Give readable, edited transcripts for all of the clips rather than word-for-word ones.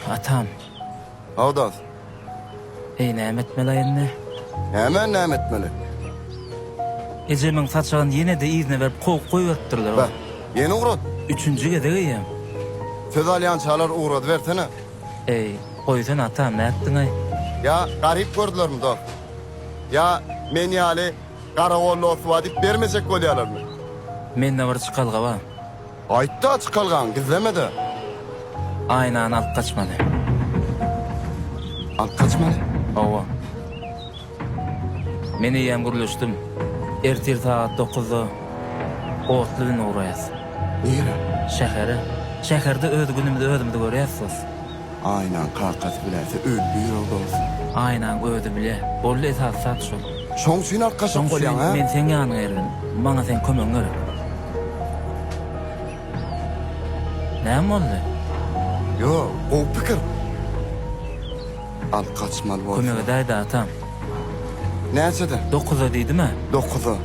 Atam. Hawdas. Näme etmeli indi? Hemen näme etmeli? Ejemin saçağın yine de izne verip koyuyortturlar. Bak, yeni uğrad. Üçüncü gedegiyem. Söz alyançalar uğrad versene. Koysan atam ne ettin ay? Ya garip gördüler mi da? Ya men ýaly garagolla osuwa dip bermesek bolýarlar mı? Men de bir çıkalga var. Aýtda açyk kalgan, gizlemedi. Aynan alıp kaçmadı. Alt kaçmaly. Ova. Men ýem gürleşdim. Ertir saat 9'da Otlu'nun uğrayas. Nere? Şäherde öz günümde özümde görýäsiz. Aynen karkas bilerse öldüğür oldu olsun. Aynan özü bile. Bolle esasat şol. Şoň şun arkaşyk bolýan ha? Men sen ýanyna geldim. Maňa sen kömeň gerek. Näme boldy? Yo, o pikir. Alt kaçmaly bolsa. Kömege daýda atam. Näçede? 9'a diýdimi? 9'a.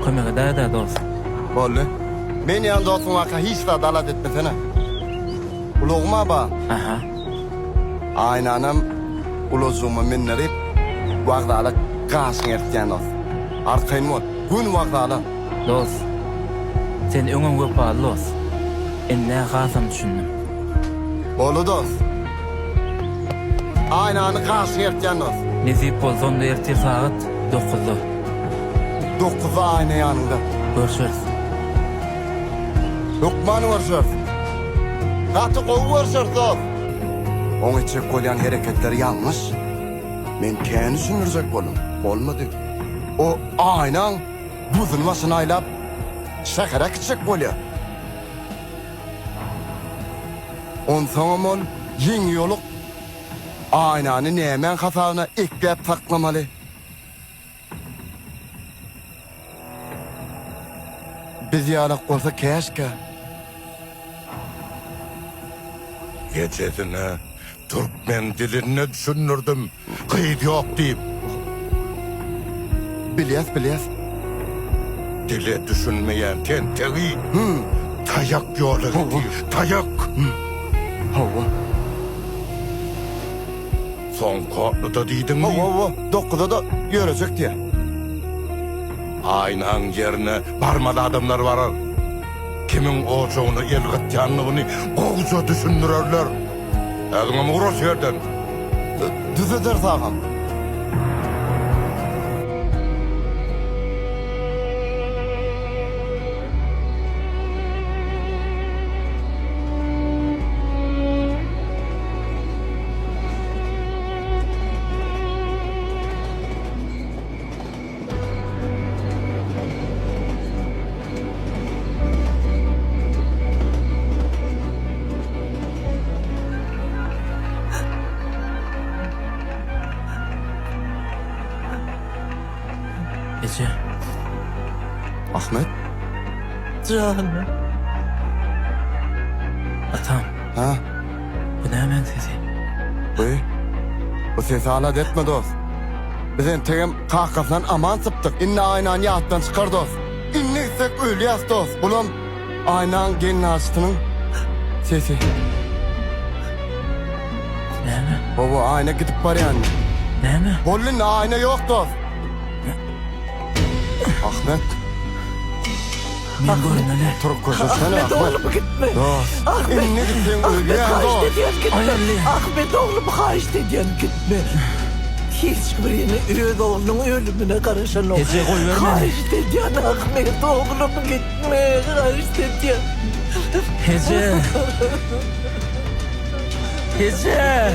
Kömege daýda dost. Bolly. Men ýan dostum waka hiç da dalat etmesene. Ulugma ba. Aha. Aynanam uluzuma minnerip wagdaly gaşyň etken dost. Arkayn bol. Gün wagdaly. Dost. Sen öňüň göpaly dost. Enne hasam düşündüm. Bolu dost. Aynany gaşyň etken dost. Nesip bolsa ertir saat 9'da. 9'a ayna ýanynda. Görüşürüz. Lokman görüşür. Gaty gowy görüşür dost. Oň içe bolýan hereketleri ýalňyş. Men käni düşünürjek bolum. Bolmady. O aynan buzulmasyny aýlap şähere gitjek bolýar. Onsoň ol ýeňi ýoluk aynany nämen hasabyna ekläp saklamaly. Biz ýalak bolsa käşke. Gecesine Türkmen diline düşünürdüm. Kıyıt yok deyip. Bilyas. Dile düşünmeyen tentegi. Tayak yolu değil. Tayak. Hava. Son korklu da deydin mi? Hava. 9'da da görecek diye. Aynan yerine barmalı adamlar var. Kimin oğucuğunu elgit yanlığını oğuca düşünürürler. Eğime uğraş yerden. Düzedir sağam. Ece. Ahmet. Canım. Atam. Ha? Bu nämen sesi? Bu sesi alat etme dost. Bizim tegim kahkasından aman sıptık. İnne aynan yahttan çıkar dost. İnne istek ölüyaz dost. Bulun aynan gelin açtının sesi. Näme? Baba ayna gidip var yani. Näme? Bollin ayna yok dost. Ahmet. Men görüneli. Turup koşursana Ahmet oğlum gitme. Dost. Ahmet. İnne gittin Ahmet ölüyaz kaçtı dost. diyen gitme. Ayarlı. Ahmet oğlum kaçtı diyen gitme. Hiçbir yeni öz oğlunun ölümüne karışan o. Ece, koy verme. Kaçtı diyen Ahmet oğlum gitme. Kaçtı diyen. Ece. Ece.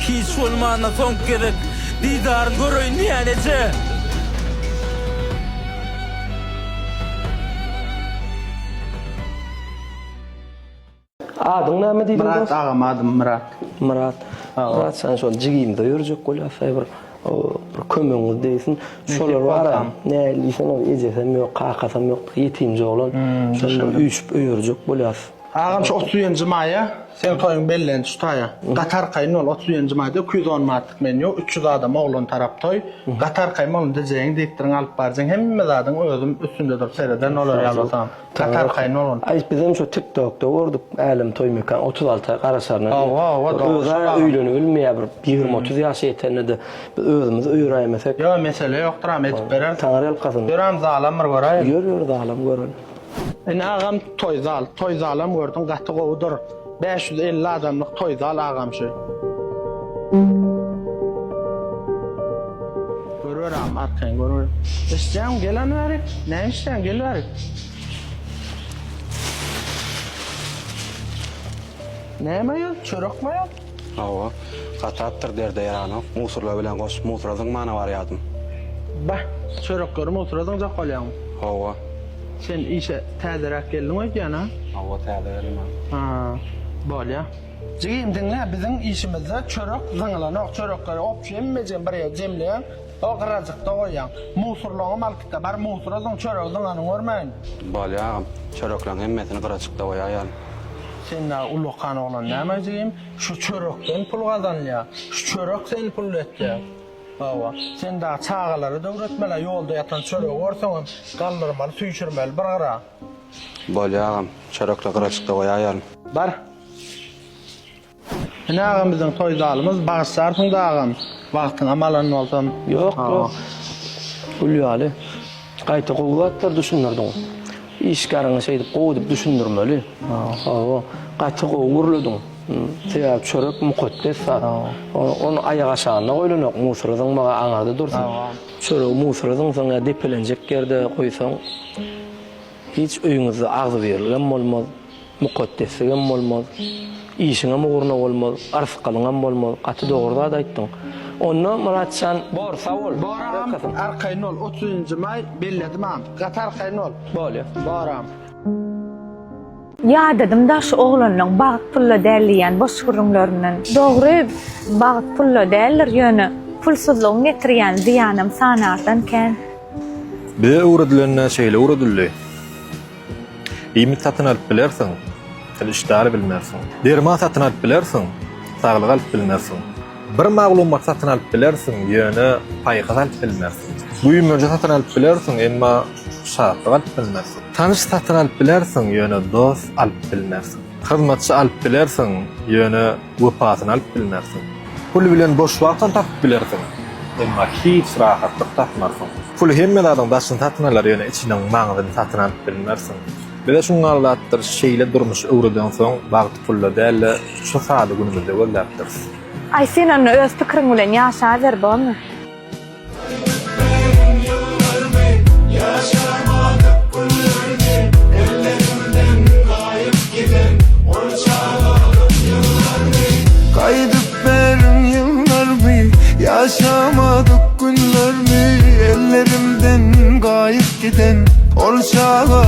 Hiç olmağına son gerek. Didarın göreyim diyen Ece. Adyň näme diýdin? Murat agam adym Murat. Murat. Murat sen şol jigimde ýörjek bolýar, bir kömeňiz diýsin. Şolar bar. Näli sen o ejesem ýok, kakasam ýok, ýetimji bolan. Şolar üýşüp öýürjek bolýar. Ağam şu 30 maya sen toyun bellendi tutaya. Qatar qayın ol 30 mayda 210 manatlık menü 300 adam oğlun tarap toy. Qatar qayın olun dejeğin deyiptirin alıp barjın hemme zadın özüm üstünde dur sereden olar yalasam. Qatar qayın olun. Ay bizim şu TikTok'ta gördük älim toy mekan 36 qaraşarına. Öza öýlenip ölmeýär bir 20-30 ýaş ýetende de biz özümüz öýräýmesek. Yo mesele ýokdur am etip berer. Taňar ýalqasyn. Göram zalamlar goraý. Gör zalam görün. Ağam toy zalam gördüm gatı govudur. 550 adamlık toy zal ağam şu. Görürüm arkan görürüm. İşten gelen var. Ne işten gel var? Ne mi yok? Çörek mi yok? Awa, qatattır derde yaranok. Musurla bilen goş musurazın mana var yadım. Bah, çörek görüm oturadın da kalyan. Awa, Sen işe tədirək geldin o yana? awa täzerim. Ha, bolya. Jigim dinle bizim işimizde çörek zıngılanok, çörekleri opşemmejen bir yer jemleyen, o qıracıqda koyan. Musurluğu malkita bar musurazın çörek zıngılanı görmeyin. Balya, çöreklerin hemmetini qıraçıqda koyayan. Sen de uluqan olan näme jigim? Şu çörekten pul kazanlya. Şu çörek sen pul etya. Awa, sen daha çağaları da üretmeli yolda yatan çörek görsen kaldırmalı, süýçürmeli bir qara. Balya, çörekle qıraçıqda koyayan. Bar. Ne ağam bizim toy zalımız bağışsarsın da ağam. Vaktin amalan olsam. Yok. Ulýaly. Gaýta gowatlar düşündirdiň. İşgärine şeýdip gowup düşündirmeli. Hawa. Gaýta gowurladyň. Sebäp çörek mukaddes. Onu aýaga aşagyna goýlanak musuradyň maga aňarda dursun. Çörek musuradyň soňa depelenjek ýerde goýsaň hiç öýüňizde agzy berilgen bolmaz. Mukaddesligem bolmaz. İşiňe mugurna bolmaz. Arsykalyňam bolmaz. Gaty dogry da aýtdyň. Onu Muratçan borsa bol. Baram Arkaynol 30 may belledim am. Qatar Kaynol. Bolýar. Baram. Ya dedim da şu oğlanın bağıt pulla däliýän boş gurunlarynyň dogry bağıt pulla däller ýöne pulsuzlygyň getirýän ziýanam sanardan ken. Bir uğradılarına şeyle uğradıllı. İyimi satın alıp bilersin, iştahı bilmersin. Derma satın alıp bilersin, sağlık alıp bilmersin. Bir maglumat satın alıp bilersin, yöne payqaz alıp bilmersin. Bu ýümürje satın alıp bilersin, enma şartlyk alıp bilmersin. Tanış satın alıp bilersin, yöne dost alıp bilmersin. Hyzmatçy alıp bilersin, yöne wepasyny alıp bilmersin. Pul bilen boş wagtyny tapyp bilersin. Enma hiç rahatlyk tapmarsyň. Pul hemmeleriň başyny tatnalar ýöne içiniň maňzyny satyn alyp bilmersin. Bele şuňarlatdyr şeýle durmuş öwreden soň wagt pulla dälle şu sady günümizde bolýardyr. Ay sen onu öz pikiriň bilen ýaşaýar bolmy? Kaydıp benim yıllar mı? Yaşamadık günler mi? Ellerimden kayıp giden ol çağlar